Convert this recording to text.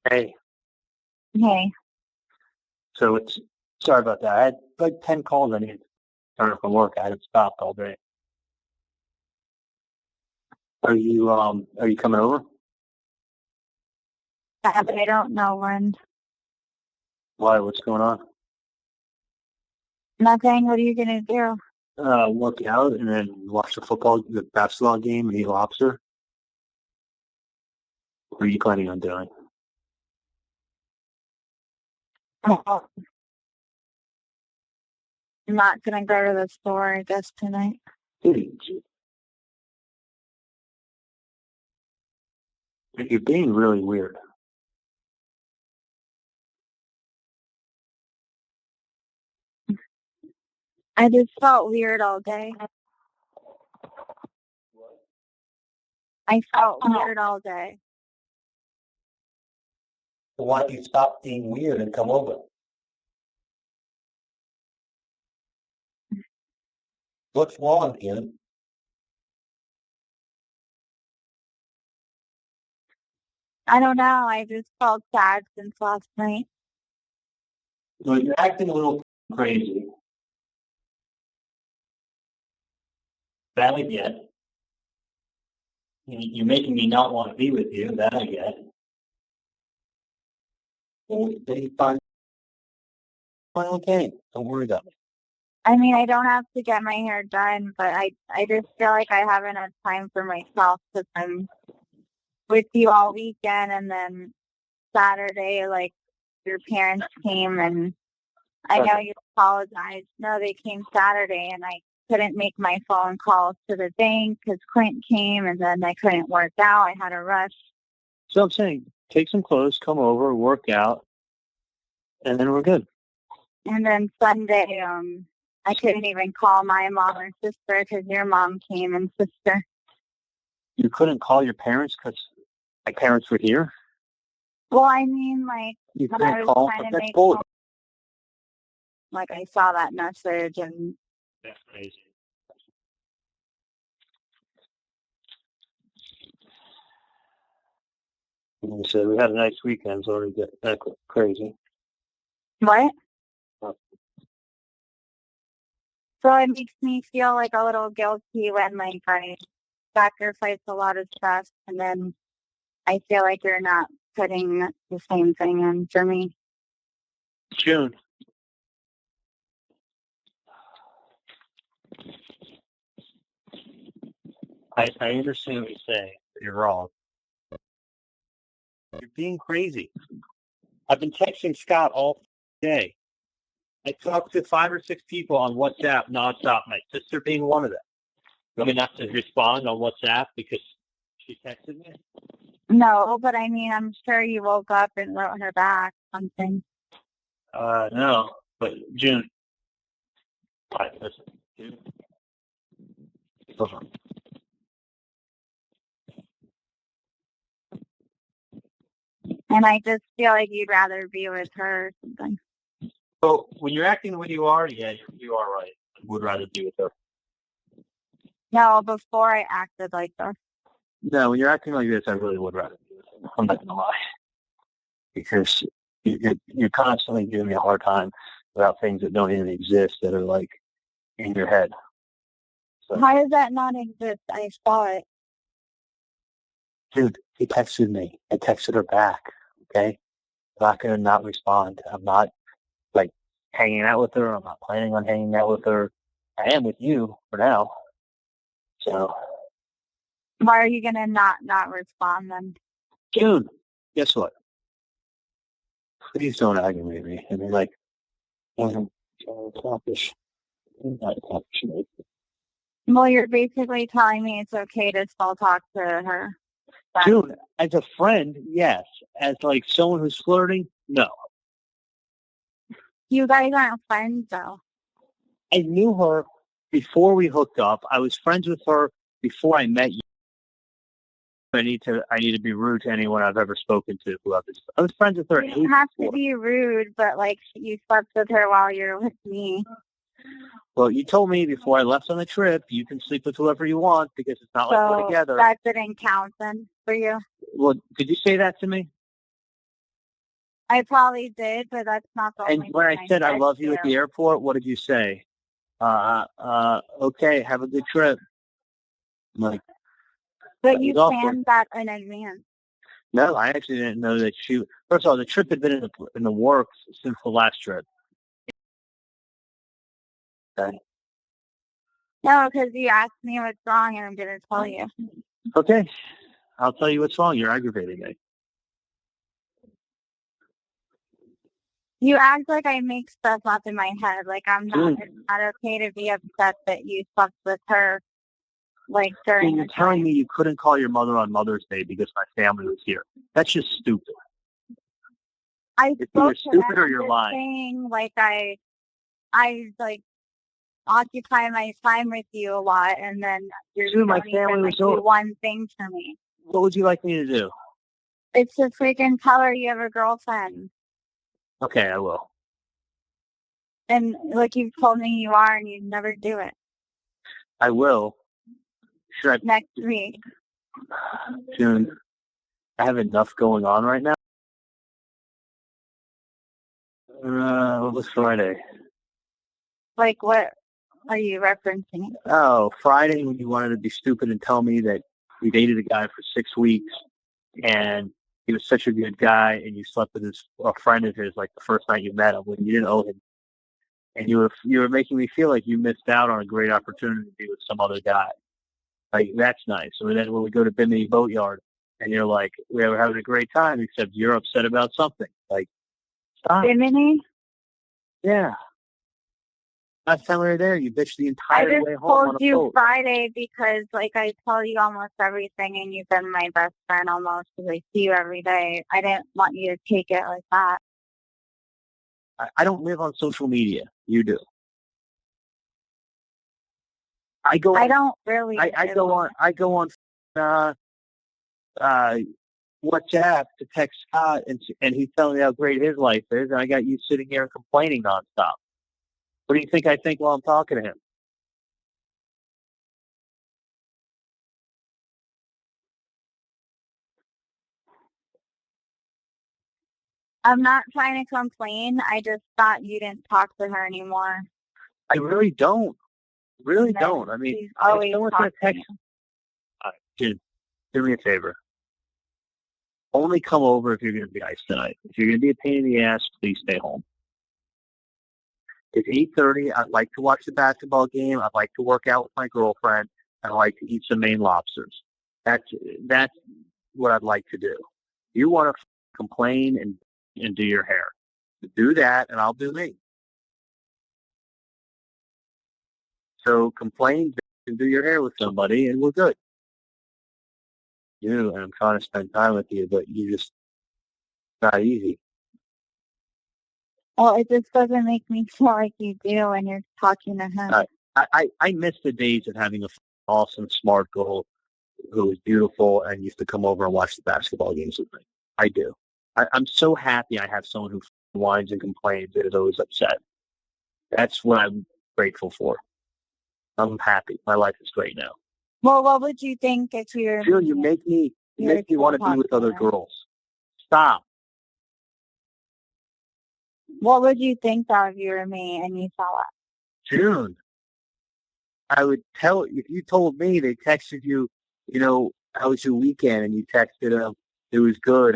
Hey, Hey, so it's sorry about that. I had like 10 calls I needed to turn from work. I hadn't stopped all day. Are you coming over? but I don't know when. Why? What's going on? Nothing. What are you gonna do? Work out and then watch the basketball game and eat lobster. What are you planning on doing? Oh, I'm not gonna go to the store, I guess, tonight. Dude, you're being really weird. I just felt weird all day. I felt weird all day. Why don't you stop being weird and come over? What's wrong, dude? I don't know. I just felt sad since last night. Well, you're acting a little crazy. That I get. You're making me not want to be with you. That I get. Well, fine. Fine, okay. Don't worry about it. I mean, I don't have to get my hair done, but I just feel like I haven't had time for myself because I'm with you all weekend, and then Saturday, like, your parents came, and I know you apologized. No, they came Saturday, and I couldn't make my phone calls to the bank because Clint came, and then I couldn't work out. I had a rush. So I'm saying, take some clothes, come over, work out, and then we're good. And then Sunday, I couldn't even call my mom or sister because your mom came and sister. You couldn't call your parents because my parents were here? Well, I mean, like, You when I couldn't was call? trying to That's make bull. phone, like, I saw that message, and That's crazy. You said we had a nice weekend, so we get that crazy. what? Oh. So it makes me feel like a little guilty when, like, I sacrifice a lot of stuff, and then I feel like you're not putting the same thing in for me. June. I understand what you're saying, but you're wrong. You're being crazy. I've been texting Scott all day. I talked to 5 or 6 people on WhatsApp nonstop, my sister being one of them. You want me not to respond on WhatsApp because she texted me? No, but I mean, I'm sure you woke up and wrote her back something. No, but June. All right, listen. June. Listen. And I just feel like you'd rather be with her or something. So when you're acting the way you are, yeah, you are right. I would rather be with her. No, before I acted like this. No, when you're acting like this, I really would rather be with her. I'm not going to lie. Because you're constantly giving me a hard time about things that don't even exist that are like in your head. So, How does that not exist? I saw it. dude, he texted me. I texted her back. Okay? I'm not going to not respond. I'm not like hanging out with her. I'm not planning on hanging out with her. I am with you for now. So, Why are you gonna not respond then? June, guess what? Please don't aggravate me. I mean, like, I'm trying to accomplish. Not accomplish anything. Well, you're basically telling me it's okay to still talk to her. June, as a friend, yes. As like someone who's flirting, no. You guys aren't friends though. I knew her before we hooked up. I was friends with her before I met you. I need to be rude to anyone I've ever spoken to. I was friends with her. You don't have to be rude, but like you slept with her while you're with me. Well, you told me before I left on the trip, you can sleep with whoever you want because it's not like we're together. That didn't count then for you. Well, could you say that to me? I probably did, but that's not the And only when thing I said I love you at the you. airport, what did you say? Okay, have a good trip. I'm like, But that you was awkward. planned that in advance. No, I actually didn't know that she. First of all, the trip had been in the works since the last trip. Okay. No, because you asked me what's wrong and I'm going to tell you. Okay, I'll tell you what's wrong. You're aggravating me. You act like I make stuff up in my head. Like I'm not. It's not okay to be upset that you slept with her. Like during. You're telling me you couldn't call your mother on Mother's Day because my family was here. That's just stupid. It's either stupid or you're lying. Saying, like I like occupy my time with you a lot, and then you're my family was do one thing for me. What would you like me to do? It's to freaking tell her you have a girlfriend. Okay, I will. And like you've told me you are, and you never do it. I will. Should I? Next week. June, I have enough going on right now. What was Friday? Like what are you referencing? Oh, Friday when you wanted to be stupid and tell me that you dated a guy for 6 weeks and he was such a good guy and you slept with a friend of his like the first night you met him when you didn't owe him. And you were making me feel like you missed out on a great opportunity to be with some other guy. Like, that's nice. And then when we go to Bimini Boatyard and you're like, we were having a great time, except you're upset about something. Like, stop. Bimini? Yeah. Last time we were there, you bitched the entire way home on a boat. I just told you Friday because, like, I tell you almost everything, and you've been my best friend almost because I see you every day. I didn't want you to take it like that. I don't live on social media. You do. I go on WhatsApp to text Scott, and he's telling me how great his life is, and I got you sitting here complaining nonstop. What do you think I think while I'm talking to him? I'm not trying to complain. I just thought you didn't talk to her anymore. I really don't. Really don't. I mean, if someone's going to text, dude, do me a favor. Only come over if you're going to be nice tonight. If you're going to be a pain in the ass, please stay home. It's 8:30. I'd like to watch the basketball game. I'd like to work out with my girlfriend. I'd like to eat some Maine lobsters. That's what I'd like to do. You want to complain and do your hair. Do that, and I'll do me. So complain and do your hair with somebody, and we're good. And I'm trying to spend time with you, but you just not easy. Well, it just doesn't make me feel like you do when you're talking to him. I miss the days of having an awesome, smart girl who was beautiful and used to come over and watch the basketball games with me. I do. I'm so happy I have someone who whines and complains and is always upset. That's what I'm grateful for. I'm happy. My life is great now. Well, what would you think if you're... June, you make me want to be with other girls. Stop. What would you think though if you were me and you saw it? June, I would tell, if you told me they texted you, how was your weekend, and you texted them, it was good.